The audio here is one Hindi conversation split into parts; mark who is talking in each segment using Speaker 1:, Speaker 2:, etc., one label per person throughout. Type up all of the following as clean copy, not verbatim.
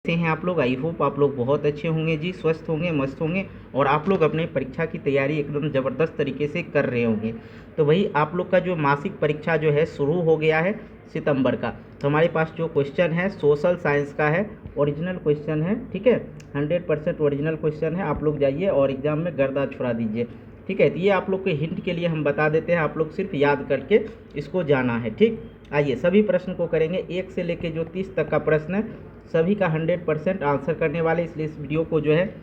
Speaker 1: कैसे हैं आप लोग। आई होप आप लोग बहुत अच्छे होंगे जी, स्वस्थ होंगे, मस्त होंगे और आप लोग अपने परीक्षा की तैयारी एकदम ज़बरदस्त तरीके से कर रहे होंगे। तो भाई आप लोग का जो मासिक परीक्षा जो है शुरू हो गया है सितंबर का। तो हमारे पास जो क्वेश्चन है सोशल साइंस का है, ओरिजिनल क्वेश्चन है, ठीक है, 100% ओरिजिनल क्वेश्चन है। आप लोग जाइए और एग्ज़ाम में गर्दा छुड़ा दीजिए, ठीक है। तो ये आप लोग के हिंट के लिए हम बता देते हैं, आप लोग सिर्फ याद करके इसको जाना है, ठीक। आइए सभी प्रश्न को करेंगे, 1 से लेकर जो 30 तक का प्रश्न है सभी का 100% आंसर करने वाले, इसलिए इस वीडियो को जो है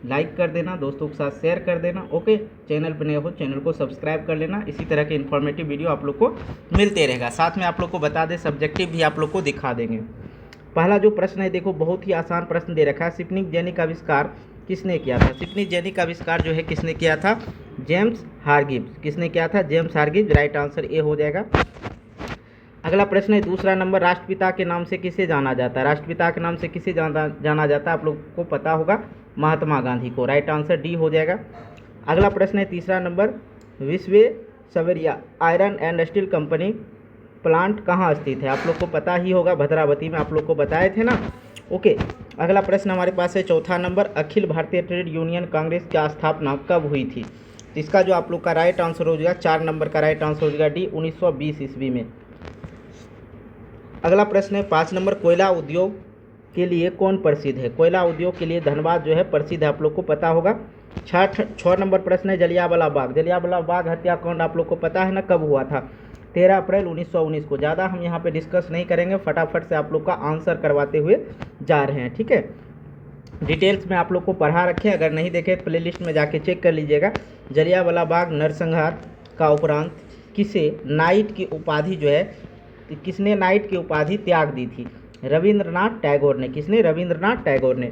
Speaker 1: लाइक कर देना, दोस्तों के साथ शेयर कर देना, ओके। चैनल पर नए हो चैनल को सब्सक्राइब कर लेना, इसी तरह के इन्फॉर्मेटिव वीडियो आप लोग को मिलते रहेगा। साथ में आप लोग को बता दें सब्जेक्टिव भी आप लोग को दिखा देंगे। पहला जो प्रश्न है देखो, बहुत ही आसान प्रश्न दे रखा है, सिपनिक जेनी का आविष्कार किसने किया था। सिपनिक जेनी का आविष्कार जो है किसने किया था, जेम्स हारगिव्स। किसने किया था, जेम्स हारगिव्स। राइट आंसर ए हो जाएगा। अगला प्रश्न है दूसरा नंबर, राष्ट्रपिता के नाम से किसे जाना जाता है। राष्ट्रपिता के नाम से किसे जाना जाता है, आप लोग को पता होगा, महात्मा गांधी को। राइट आंसर डी हो जाएगा। अगला प्रश्न है तीसरा number, Visvesvaraya iron and steel company plant कहाँ स्थित है। आप लोग को पता ही होगा, भद्रावती में आप लोग को बताए थे ना, ओके। अगला प्रश्न हमारे पास है चौथा number, Akhil Bharatiya trade union Congress की स्थापना कब हुई थी। तो इसका जो आप लोग का राइट आंसर हो जाएगा, 4 नंबर का राइट आंसर हो जाएगा डी, 1920 ईस्वी में। अगला प्रश्न है 5 नंबर, कोयला उद्योग के लिए कौन प्रसिद्ध है। कोयला उद्योग के लिए धनबाद जो है प्रसिद्ध है, आप लोग को पता होगा। 6 नंबर प्रश्न है जलियांवाला बाग। जलियांवाला बाग हत्याकांड आप लोग को पता है ना, कब हुआ था, 13 अप्रैल 1919 को। ज़्यादा हम यहाँ पे डिस्कस नहीं करेंगे, फटाफट से आप लोग का आंसर करवाते हुए जा रहे हैं, ठीक है। डिटेल्स में आप लोग को पढ़ा रखें, अगर नहीं देखे प्लेलिस्ट में जाके चेक कर लीजिएगा। जलियांवाला बाग नरसंहार का उपरांत किसे नाइट की उपाधि जो है, किसने नाइट की उपाधि त्याग दी थी, रविंद्रनाथ टैगोर ने। किसने, रविंद्रनाथ टैगोर ने।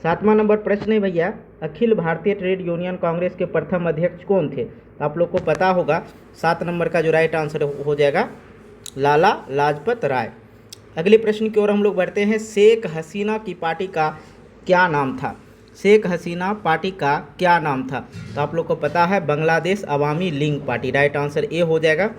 Speaker 1: 7वां नंबर प्रश्न है भैया, अखिल भारतीय ट्रेड यूनियन कांग्रेस के प्रथम अध्यक्ष कौन थे। आप लोग को पता होगा, 7 नंबर का जो राइट आंसर हो जाएगा लाला लाजपत राय। अगले प्रश्न की ओर हम लोग बढ़ते हैं, शेख हसीना की पार्टी का क्या नाम था। शेख हसीना पार्टी का क्या नाम था, तो आप लोग को पता है Bangladesh Awami League party. Right answer A हो जाएगा।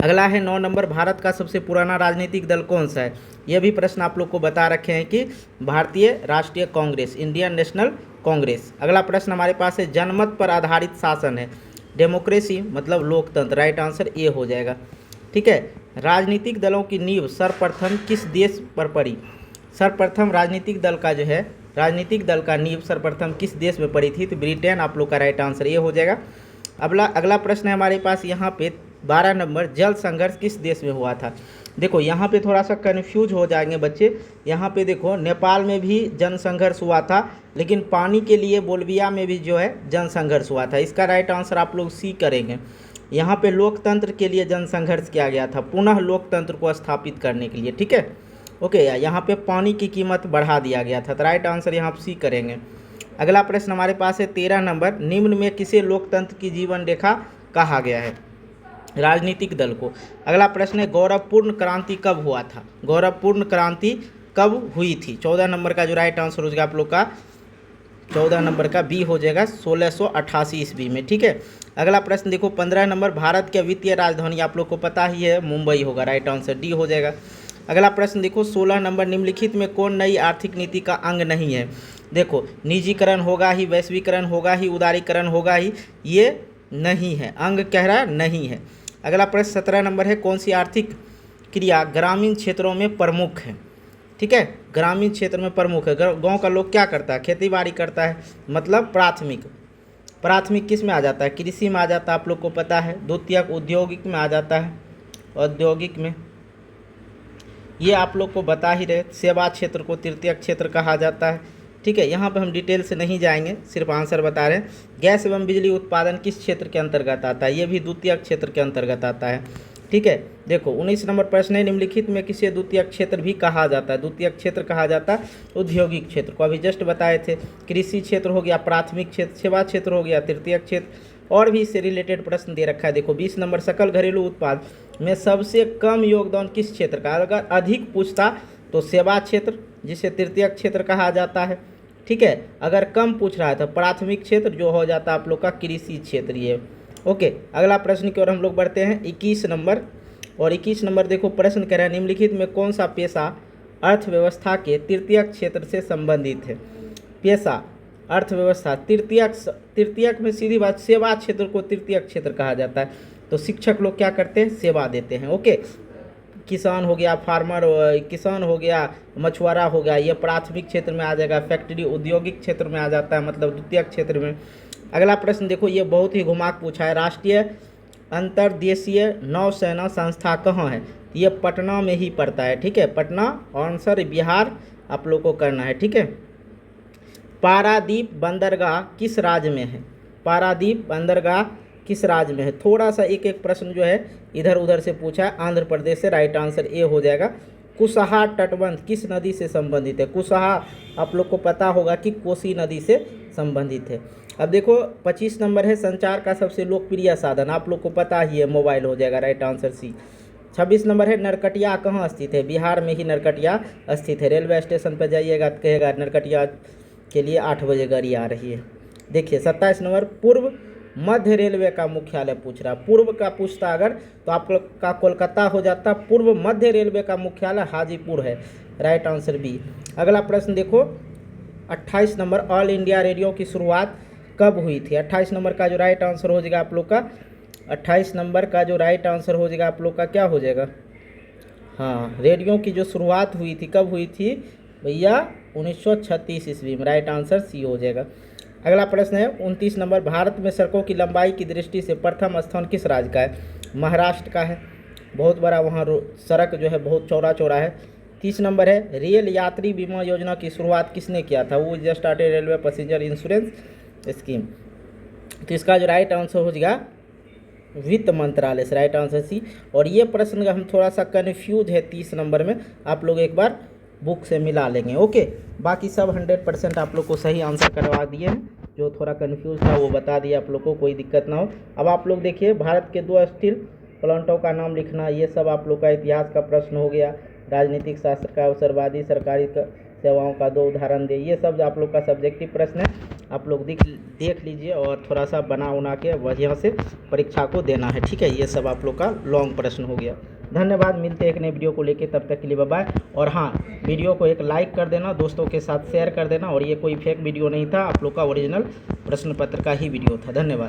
Speaker 1: अगला है 9 नंबर, भारत का सबसे पुराना राजनीतिक दल कौन सा है। यह भी प्रश्न आप लोग को बता रखे हैं कि भारतीय राष्ट्रीय कांग्रेस, इंडियन नेशनल कांग्रेस। अगला प्रश्न हमारे पास है, जनमत पर आधारित शासन है, डेमोक्रेसी मतलब लोकतंत्र। राइट आंसर ए हो जाएगा, ठीक है। राजनीतिक दलों की नींव सर्वप्रथम किस देश पर पड़ी। सर्वप्रथम राजनीतिक दल का जो है, राजनीतिक दल का नींव सर्वप्रथम किस देश में पड़ी थी, तो ब्रिटेन। आप लोग का राइट आंसर ए हो जाएगा। अगला प्रश्न है हमारे पास यहाँ पे 12 नंबर, जल संघर्ष किस देश में हुआ था। देखो यहाँ पे थोड़ा सा कन्फ्यूज हो जाएंगे बच्चे। यहाँ पे देखो नेपाल में भी जन संघर्ष हुआ था, लेकिन पानी के लिए बोल्विया में भी जो है जन संघर्ष हुआ था। इसका राइट आंसर आप लोग सी करेंगे। यहाँ पे लोकतंत्र के लिए जन संघर्ष किया गया था, पुनः लोकतंत्र को स्थापित करने के लिए, ठीक है, ओके। यहाँ पे पानी की कीमत बढ़ा दिया गया था, तो राइट आंसर यहाँ सी करेंगे। अगला प्रश्न हमारे पास है 13 नंबर, निम्न में किसे लोकतंत्र की जीवन रेखा कहा गया है, राजनीतिक दल को। अगला प्रश्न है, गौरवपूर्ण क्रांति कब हुआ था। गौरवपूर्ण क्रांति कब हुई थी। 14 नंबर का जो राइट आंसर हो जाएगा आप लोग का, 14 नंबर का बी हो जाएगा, 1688 ईस्वी में, ठीक है। अगला प्रश्न देखो 15 नंबर, भारत की वित्तीय राजधानी आप लोग को पता ही है, मुंबई होगा। राइट आंसर डी हो जाएगा। अगला प्रश्न देखो 16 नंबर, निम्नलिखित में कौन नई आर्थिक नीति का अंग नहीं है। देखो निजीकरण होगा ही, वैश्वीकरण होगा ही, उदारीकरण होगा ही, ये नहीं है, अंग कह रहा नहीं है। अगला प्रश्न 17 नंबर है, कौन सी आर्थिक क्रिया ग्रामीण क्षेत्रों में प्रमुख है, ठीक है, ग्रामीण क्षेत्र में प्रमुख है। गांव का लोग क्या करता है, खेती बाड़ी करता है, मतलब प्राथमिक। प्राथमिक किस में आ जाता है, कृषि में आ जाता है, आप लोग को पता है। द्वितीयक औद्योगिक में आ जाता है, औद्योगिक में, ये आप लोग को बता ही रहे। सेवा क्षेत्र को तृतीयक क्षेत्र कहा जाता है, ठीक है। यहाँ पे हम डिटेल से नहीं जाएंगे, सिर्फ आंसर बता रहे हैं। गैस एवं बिजली उत्पादन किस क्षेत्र के अंतर्गत आता है, ये भी द्वितीयक क्षेत्र के अंतर्गत आता है, ठीक है। देखो 19 नंबर प्रश्न है, निम्नलिखित में किसे द्वितीयक क्षेत्र भी कहा जाता है। द्वितीयक क्षेत्र कहा जाता है औद्योगिक क्षेत्र को, अभी जस्ट बताए थे। कृषि क्षेत्र हो गया, प्राथमिक क्षेत्र, सेवा क्षेत्र हो गया, तृतीयक क्षेत्र, और भी इससे रिलेटेड प्रश्न दे रखा है। देखो 20 नंबर, सकल घरेलू उत्पाद में सबसे कम योगदान किस क्षेत्र का। अगर अधिक पूछता तो सेवा क्षेत्र, जिसे तृतीयक क्षेत्र कहा जाता है, ठीक है। अगर कम पूछ रहा है तो प्राथमिक क्षेत्र, जो हो जाता है आप लोग का कृषि क्षेत्र, ये, ओके। अगला प्रश्न की ओर हम लोग बढ़ते हैं 21 नंबर, और 21 नंबर देखो प्रश्न कह रहा है, निम्नलिखित में कौन सा पेशा अर्थव्यवस्था के तृतीयक क्षेत्र से संबंधित है। पेशा, अर्थव्यवस्था, तृतीयक में सीधी बात, सेवा क्षेत्र को तृतीयक क्षेत्र कहा जाता है। तो शिक्षक लोग क्या करते हैं, सेवा देते हैं। ओके, किसान हो गया, फार्मर, किसान हो गया, मछुआरा हो गया, ये प्राथमिक क्षेत्र में आ जाएगा। फैक्ट्री औद्योगिक क्षेत्र में आ जाता है, मतलब द्वितीयक क्षेत्र में। अगला प्रश्न देखो, ये बहुत ही घुमा पूछा है। राष्ट्रीय अंतर्देशीय नौसेना संस्था कहाँ है? ये पटना में ही पड़ता है। ठीक है, पटना, आंसर बिहार आप लोग को करना है। ठीक है, पारादीप बंदरगाह किस राज्य में है? पारादीप बंदरगाह किस राज्य में है? थोड़ा सा एक एक प्रश्न जो है इधर उधर से पूछा है। आंध्र प्रदेश से राइट आंसर ए हो जाएगा। कुशहा तटबंध किस नदी से संबंधित है? कुशहा आप लोग को पता होगा कि कोसी नदी से संबंधित है। अब देखो 25 नंबर है, संचार का सबसे लोकप्रिय साधन, आप लोग को पता ही है, मोबाइल हो जाएगा, राइट आंसर सी। 26 नंबर है, नरकटिया कहाँ स्थित है? बिहार में ही नरकटिया स्थित है। रेलवे स्टेशन पर जाइएगा तो कहेगा नरकटिया के लिए 8 बजे गाड़ी आ रही है। देखिए 27 नंबर, पूर्व मध्य रेलवे का मुख्यालय पूछ रहा। पूर्व का पूछता अगर तो आप लोग का कोलकाता हो जाता। पूर्व मध्य रेलवे का मुख्यालय हाजीपुर है, राइट आंसर बी। अगला प्रश्न देखो 28 नंबर, ऑल इंडिया रेडियो की शुरुआत कब हुई थी? 28 नंबर का जो राइट आंसर हो जाएगा आप लोग का, 28 नंबर का जो राइट आंसर हो जाएगा आप लोग का क्या हो जाएगा? हाँ, रेडियो की जो शुरुआत हुई थी कब हुई थी भैया? 1936 ईस्वी में, राइट आंसर सी हो जाएगा। अगला प्रश्न है 29 नंबर, भारत में सड़कों की लंबाई की दृष्टि से प्रथम स्थान किस राज्य का है? महाराष्ट्र का है, बहुत बड़ा वहाँ सड़क जो है बहुत चौड़ा चौड़ा है। 30 नंबर है, रेल यात्री बीमा योजना की शुरुआत किसने किया था? वो just started railway passenger insurance scheme. तो इसका जो राइट आंसर हो जाएगा वित्त मंत्रालय से, राइट आंसर सी। और ये प्रश्न हम थोड़ा सा कन्फ्यूज है 30 नंबर में, आप लोग एक बार बुक से मिला लेंगे। ओके, बाकी सब 100% आप लोग को सही आंसर करवा दिए हैं। जो थोड़ा कन्फ्यूज था वो बता दिया आप लोग को, कोई दिक्कत ना हो। अब आप लोग देखिए, भारत के 2 स्टील प्लांटों का नाम लिखना, ये सब आप लोग का इतिहास का प्रश्न हो गया। राजनीतिक शास्त्र का, अवसरवादी सरकारी सेवाओं का 2 उदाहरण दे, ये सब आप लोग का सब्जेक्टिव प्रश्न है। आप लोग देख लीजिए और थोड़ा सा बना उना के बढ़िया से परीक्षा को देना है। ठीक है, ये सब आप लोग का लॉन्ग प्रश्न हो गया। धन्यवाद, मिलते हैं एक नए वीडियो को लेके, तब तक के लिए बाय बाय। और हाँ, वीडियो को एक लाइक कर देना, दोस्तों के साथ शेयर कर देना। और ये कोई फेक वीडियो नहीं था, आप लोग का ओरिजिनल प्रश्न पत्र का ही वीडियो था। धन्यवाद।